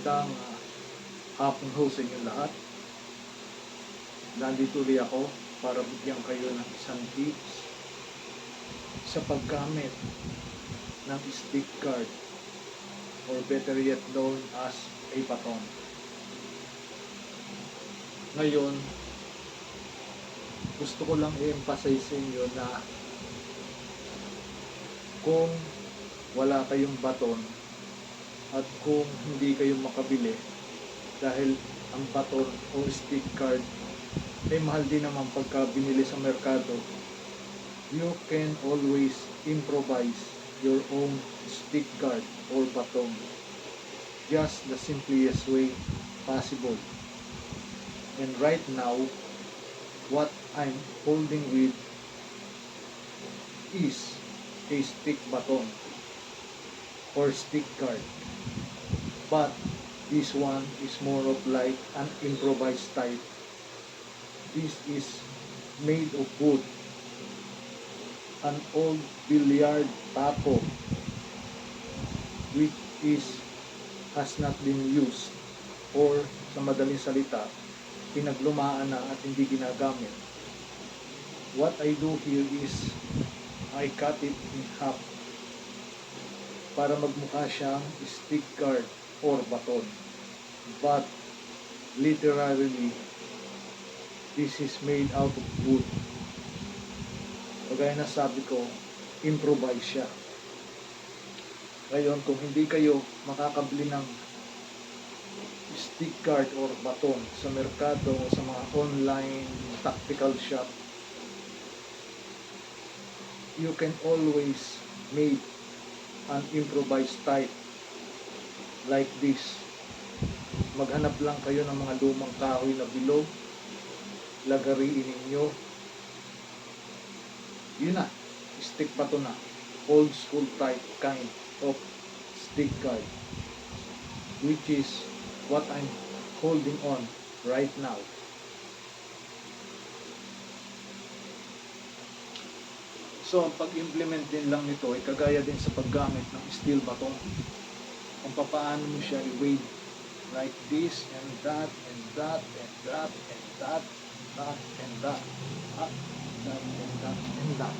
magandang hapon ho sa inyo lahat. Nandito ulit ako para bigyan kayo ng isang tips sa paggamit ng stick card or better yet known as a baton. Ngayon, gusto ko lang i-emphasize sa inyo na kung wala kayong baton at kung hindi kayo makabili dahil ang baton o stick card ay mahal din naman pagka binili sa merkado, you can always improvise your own stick card or baton just the simplest way possible. And right now, what I'm holding with is a stick baton or stick card, but this one is more of like an improvised type. This is made of wood, an old billiard tapo which has not been used, or sa madaling salita, pinaglumaan na at hindi ginagamit. What I do here is I cut it in half para magmukha siyang stick card or baton. But literally, this is made out of wood. Kagaya na sabi ko, improvise siya. Ngayon, kung hindi kayo makakabili ng stick card or baton sa merkado o sa mga online tactical shop, you can always make an improvised type like this. Maghanap lang kayo ng mga lumang kahoy na bilog, lagariin ninyo, yun na, stick baton na, old school type kind of stick card, which is what I'm holding on right now. So, ang pag-implement din lang nito ay kagaya din sa paggamit ng steel baton. Kung paano mo siya i-wave like this and that and that and that and that, that and that, that and that and that.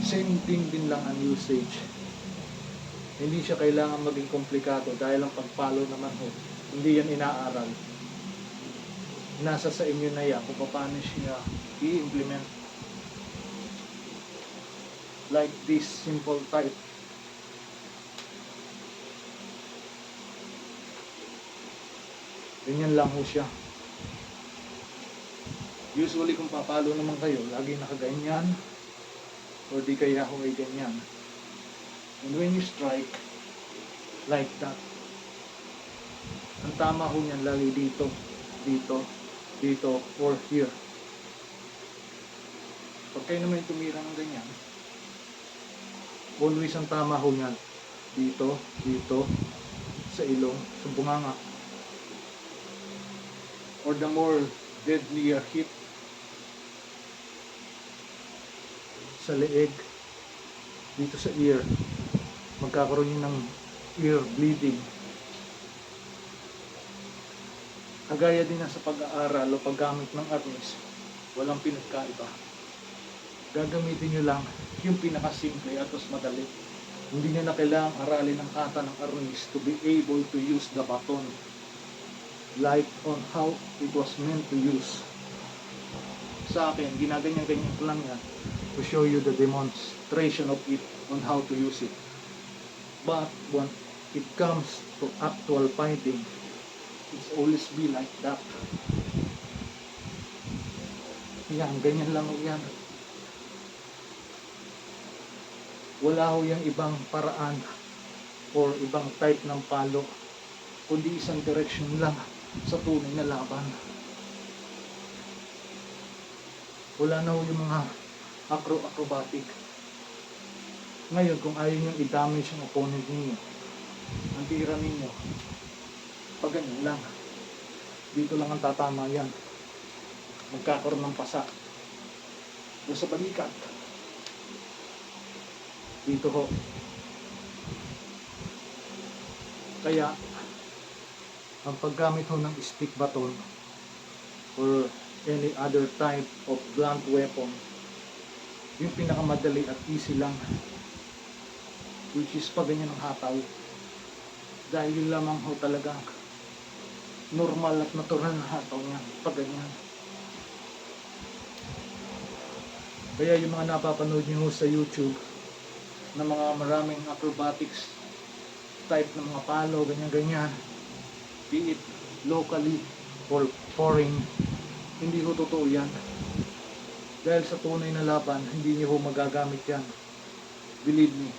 Same thing din lang ang usage. Hindi siya kailangan maging komplikado dahil ang pag-follow naman ho, hindi yan inaaral. Nasa sa inyo na yan kung paano siya i-implement. Like this simple type. Ganyan lang ho siya. Usually kung papalo naman kayo, lagi nakaganyan or di kaya ho ay ganyan. And when you strike like that, ang tama ho niyan lagi dito, dito, dito, or here. Pag kayo naman tumira ng ganyan, always ang tama ho niyan dito, dito, sa ilong, sa bunganga. Or the more deadlier hit, sa leeg, dito sa ear, magkakaroon yun ng ear bleeding. Kagaya din na sa pag-aaral o paggamit ng arnis, walang pinagkaiba. Gagamitin nyo lang yung pinakasimple at mas madali. Hindi nyo na kailangang aralin ang kata ng arnis to be able to use the baton like on how it was meant to use. Sa akin, ginaganyan-ganyan ko lang yan to show you the demonstration of it on how to use it. But when it comes to actual fighting, it's always be like that. Yan, ganyan lang yan. Wala ho yung ibang paraan or ibang type ng palo, kundi isang direction lang sa tunay na laban. Wala na ho yung mga acrobatic. Ngayon, kung ayaw nyo i-damage yung opponent ninyo, ang tira ninyo, pag ganyan lang, dito lang ang tatama yan. Magkakaroon ng pasa o sa balikat. Dito ho. Kaya Ang paggamit ho ng stick baton or any other type of blunt weapon, yung pinakamadali at easy lang, which is pag ganyan ang hataw. Dahil yun lamang ho talaga normal at natural na hataw niya pag ganyan. Kaya yung mga napapanood niyo sa YouTube na mga maraming acrobatics type ng mga palo, ganyan-ganyan, be it locally or foreign, hindi ho totoo yan. Dahil sa tunay na laban, hindi niyo ho magagamit yan. Believe me,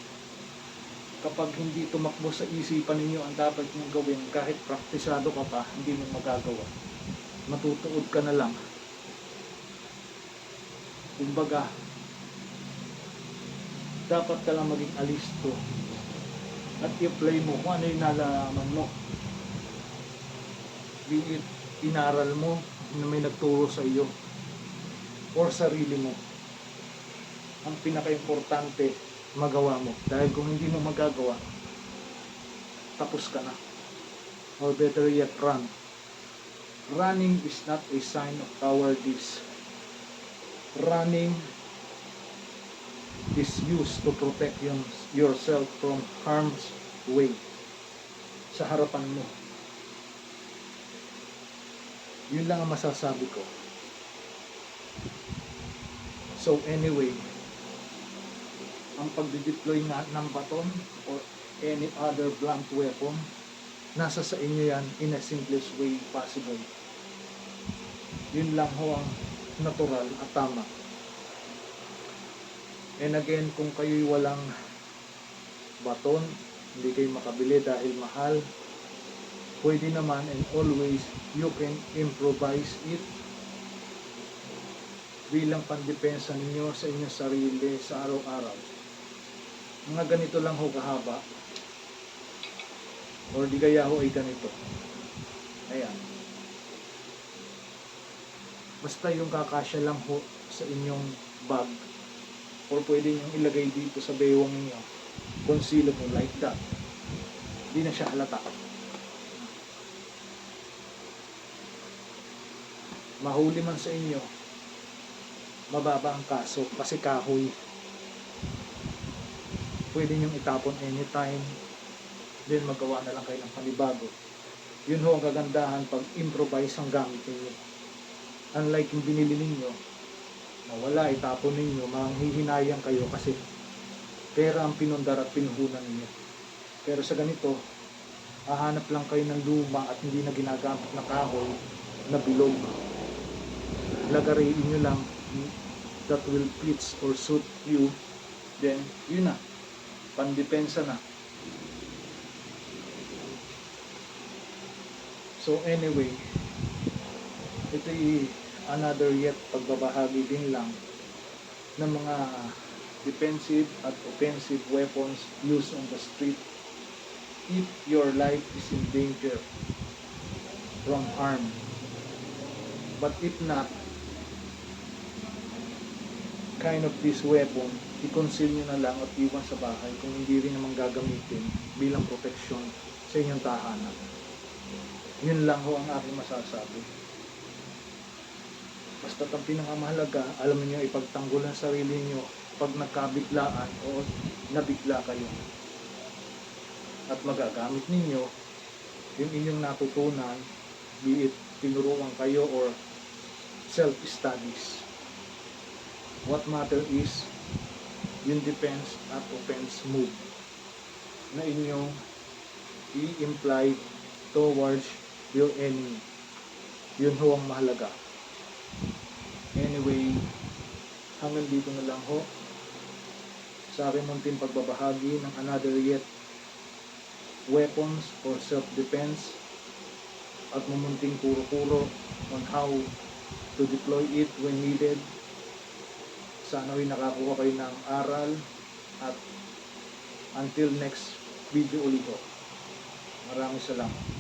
kapag hindi tumakbo sa isipan ninyo ang dapat niyong gawin, kahit praktisado ka pa, hindi mo magagawa. Matutuod ka na lang. Kumbaga, dapat ka lang maging alisto at i-apply mo kung ano yung nalaman mo. Be it inaral mo na may nagturo sa iyo or sarili mo. Ang pinaka-importante, magawa mo. Dahil kung hindi mo magagawa, tapos ka na. Or better yet, run. Running is not a sign of cowardice. Running is used to protect yourself from harm's way. Sa harapan mo. Yun lang ang masasabi ko. So anyway, ang pagde-deploy ng baton or any other blunt weapon, nasa sa inyo yan in a simplest way possible. Yun lang ho ang natural at tama. And again, kung kayo'y walang baton, hindi kayo makabili dahil mahal, pwede naman and always you can improvise it bilang pandepensa ninyo sa inyong sarili sa araw-araw. Mga ganito lang ho kahaba or di kaya ho ay ganito. Ayan. Basta yung kakasya lang ho sa inyong bag or pwede nyo ilagay dito sa bewang ninyo, concealable like that. Di na siya halata. Mahuli man sa inyo, mababa ang kaso kasi kahoy. Pwede nyong itapon anytime, then magawa na lang kayo ng panibago. Yun ho ang kagandahan pag improvise ang gamit ninyo. Unlike yung binili ninyo, mawala, itapon ninyo, manghihinayang kayo kasi pera ang pinundar at pinuhunan ninyo. Pero sa ganito, hahanap lang kayo ng luma at hindi na ginagamit na kahoy na bilog. Lagariin nyo lang that will fit or suit you, then yun na, pandepensa na. So anyway, ito another yet pagbabahagi din lang ng mga defensive at offensive weapons used on the street if your life is in danger from harm. But if not, kind of this weapon, i-conceal nyo na lang at iwan sa bahay kung hindi rin naman gagamitin bilang proteksyon sa inyong tahanan. Yun lang ho ang aking masasabi. Basta ang pinakamahalaga, alam niyo ipagtanggol ang sarili niyo pag nagkabiglaan o nabigla kayo. At magagamit ninyo yung inyong natutunan, be it tinuruan kayo or self-studies. What matter is yung defense at offense move na inyong i-imply towards your enemy. Yun ho ang mahalaga. Anyway, hanggang dito na lang ho sa aking munting pagbabahagi ng another yet weapons for self-defense at mumunting kuro-kuro on how to deploy it when needed. Sana'y nakakuha kayo ng aral at until next video ulit ho. Maraming salamat.